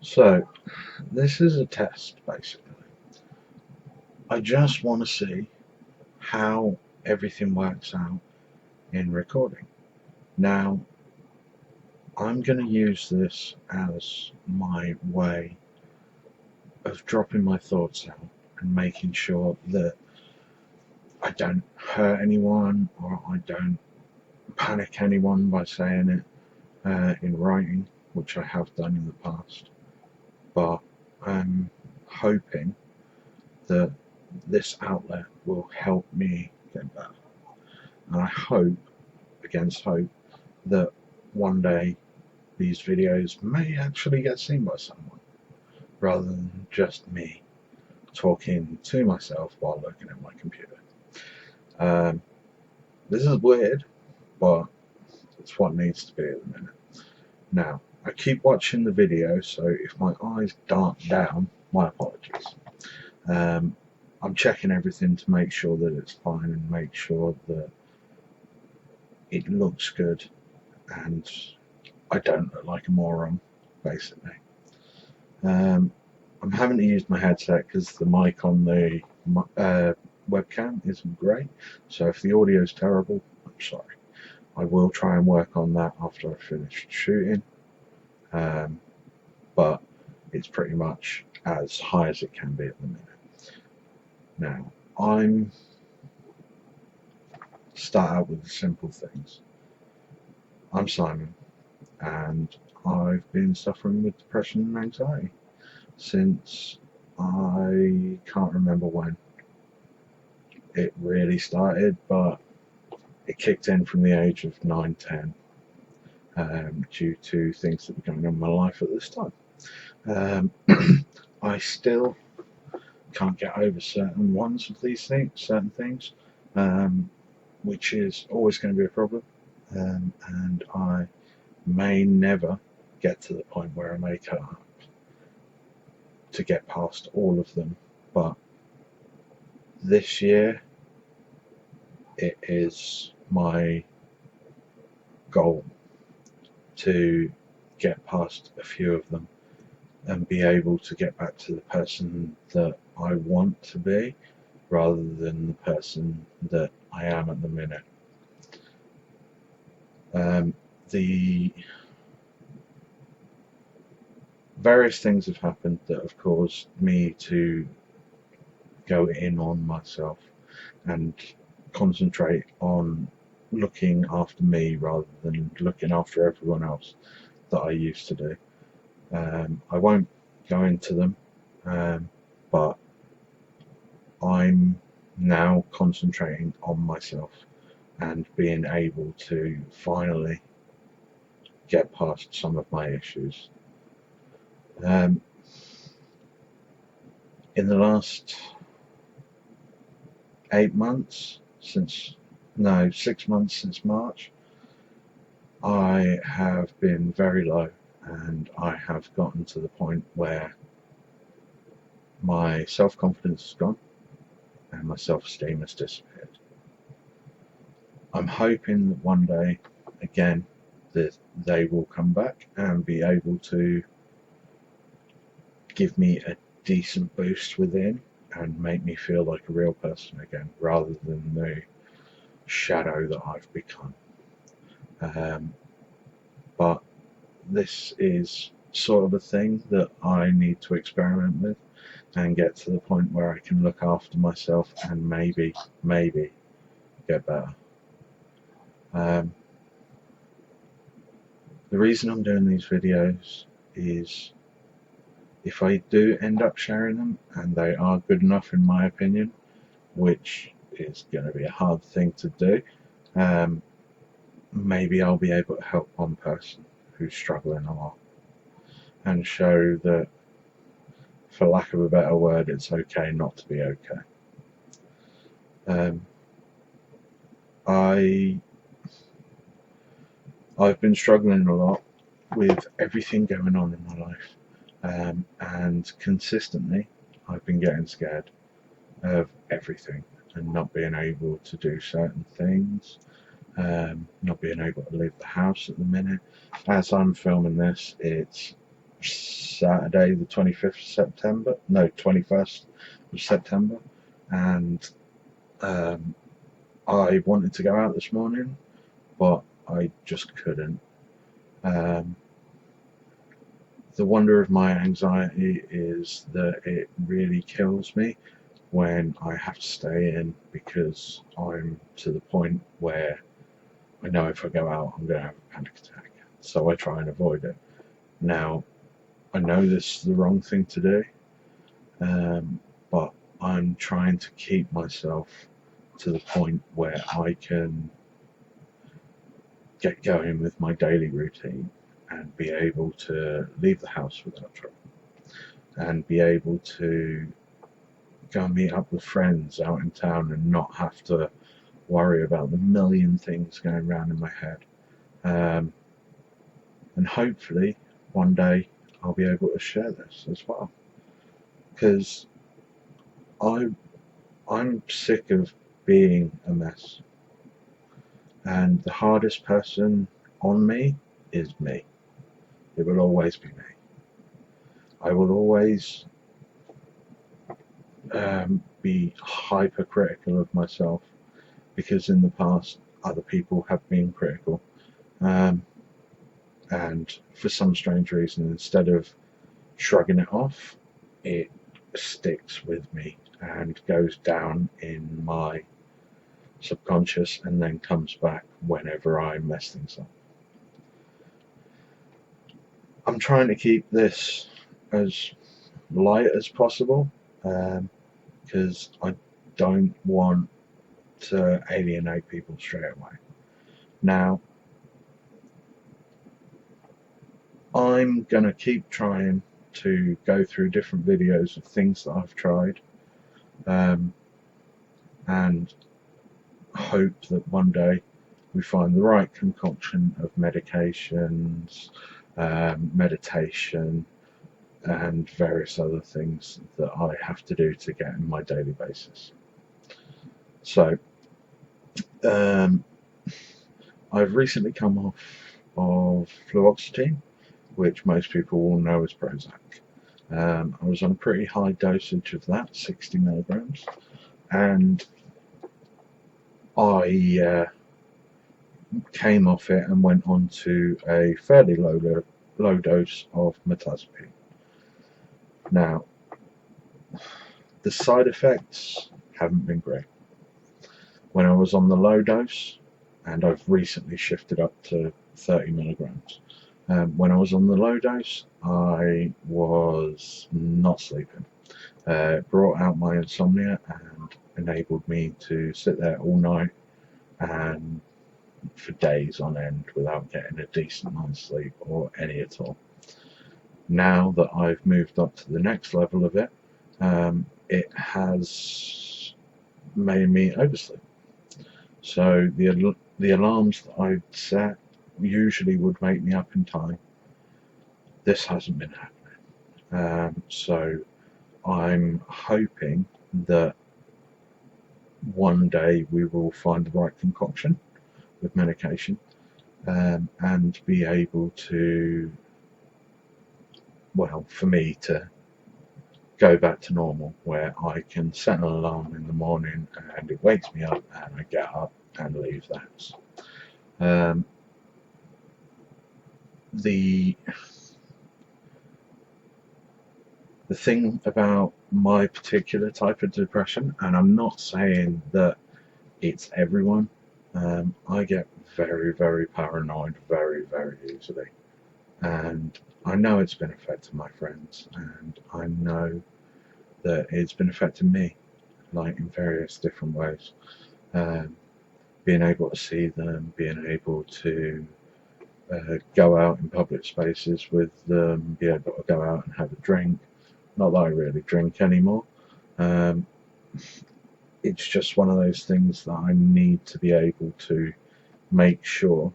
So, this is a test basically. I just want to see how everything works out in recording. Now, I'm going to use this as my way of dropping my thoughts out and making sure that I don't hurt anyone or I don't panic anyone by saying it in writing, which I have done in the past. But I'm hoping that this outlet will help me get better. And I hope, against hope, that one day these videos may actually get seen by someone rather than just me talking to myself while looking at my computer. Um, this is weird, but it's what needs to be at the minute. Now, I keep watching the video, so if my eyes dart down, my apologies. I'm checking everything to make sure that it's fine and make sure that it looks good and I don't look like a moron, basically. I'm having to use my headset because the mic on the webcam isn't great, so if the audio is terrible, I'm sorry. I will try and work on that after I finish shooting, but it's pretty much as high as it can be at the minute. Now, I'm start out with the simple things. I'm Simon, and I've been suffering with depression and anxiety since I can't remember when it really started, but it kicked in from the age of 9, 10, due to things that were going on in my life at this time. I still can't get over certain ones of these things, certain things, which is always going to be a problem, and I may never get to the point where I make up to get past all of them, but this year it is my goal to get past a few of them and be able to get back to the person that I want to be rather than the person that I am at the minute. The various things have happened that have caused me to go in on myself and concentrate on looking after me rather than looking after everyone else that I used to do. I won't go into them, but I'm now concentrating on myself and being able to finally get past some of my issues. In the last 6 months since March, I have been very low, and I have gotten to the point where my self-confidence is gone and my self-esteem has disappeared. I'm hoping that one day, again, that they will come back and be able to give me a decent boost within and make me feel like a real person again, rather than the shadow that I've become. But this is sort of a thing that I need to experiment with and get to the point where I can look after myself and maybe get better. The reason I'm doing these videos is if I do end up sharing them and they are good enough in my opinion, which is going to be a hard thing to do, maybe I'll be able to help one person who's struggling a lot and show that, for lack of a better word, it's okay not to be okay. I've been struggling a lot with everything going on in my life, and consistently I've been getting scared of everything and not being able to do certain things, not being able to leave the house at the minute. As I'm filming this, it's Saturday the 25th of September, no, 21st of September, and I wanted to go out this morning, but I just couldn't. The wonder of my anxiety is that it really kills me when I have to stay in, because I'm to the point where I know if I go out I'm going to have a panic attack, so I try and avoid it. Now, I know this is the wrong thing to do, but I'm trying to keep myself to the point where I can get going with my daily routine and be able to leave the house without trouble, and be able to go and meet up with friends out in town and not have to worry about the million things going around in my head. And hopefully one day I'll be able to share this as well, because I'm sick of being a mess, and the hardest person on me is me. It will always be me. I will always be hypercritical of myself, because in the past other people have been critical, and for some strange reason, instead of shrugging it off, it sticks with me and goes down in my subconscious and then comes back whenever I mess things up. I'm trying to keep this as light as possible, because I don't want to alienate people straight away. Now, I'm going to keep trying to go through different videos of things that I've tried, and hope that one day we find the right concoction of medications, meditation, and various other things that I have to do to get in my daily basis. So, I've recently come off of fluoxetine, which most people will know as Prozac. I was on a pretty high dosage of that, 60 milligrams, and I came off it and went on to a fairly low dose of mirtazapine. Now, the side effects haven't been great. When I was on the low dose, and I've recently shifted up to 30 milligrams, when I was on the low dose, I was not sleeping. It brought out my insomnia and enabled me to sit there all night and for days on end without getting a decent night's sleep or any at all. Now that I've moved up to the next level of it, it has made me oversleep. So the alarms that I'd set usually would wake me up in time. This hasn't been happening. So I'm hoping that one day we will find the right concoction with medication, and be able to, well, for me to go back to normal, where I can set an alarm in the morning and it wakes me up and I get up and leave the house. The thing about my particular type of depression, and I'm not saying that it's everyone, I get very, very paranoid very, very easily, and I know it's been affecting my friends, and I know that it's been affecting me, like in various different ways. Being able to see them, being able to go out in public spaces with them, be able to go out and have a drink. Not that I really drink anymore. It's just one of those things that I need to be able to make sure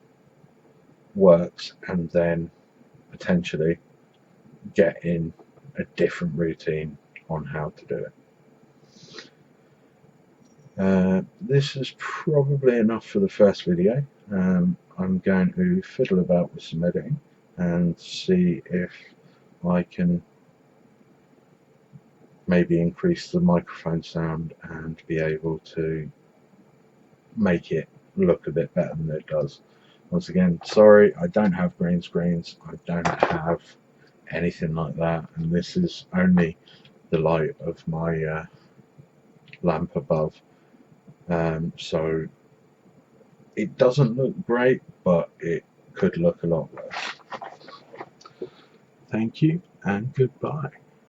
works, and then potentially get in a different routine on how to do it. This is probably enough for the first video. I'm going to fiddle about with some editing and see if I can maybe increase the microphone sound and be able to make it look a bit better than it does. Once again, sorry, I don't have green screens, I don't have anything like that, and this is only the light of my lamp above, so it doesn't look great, but it could look a lot worse. Thank you and goodbye.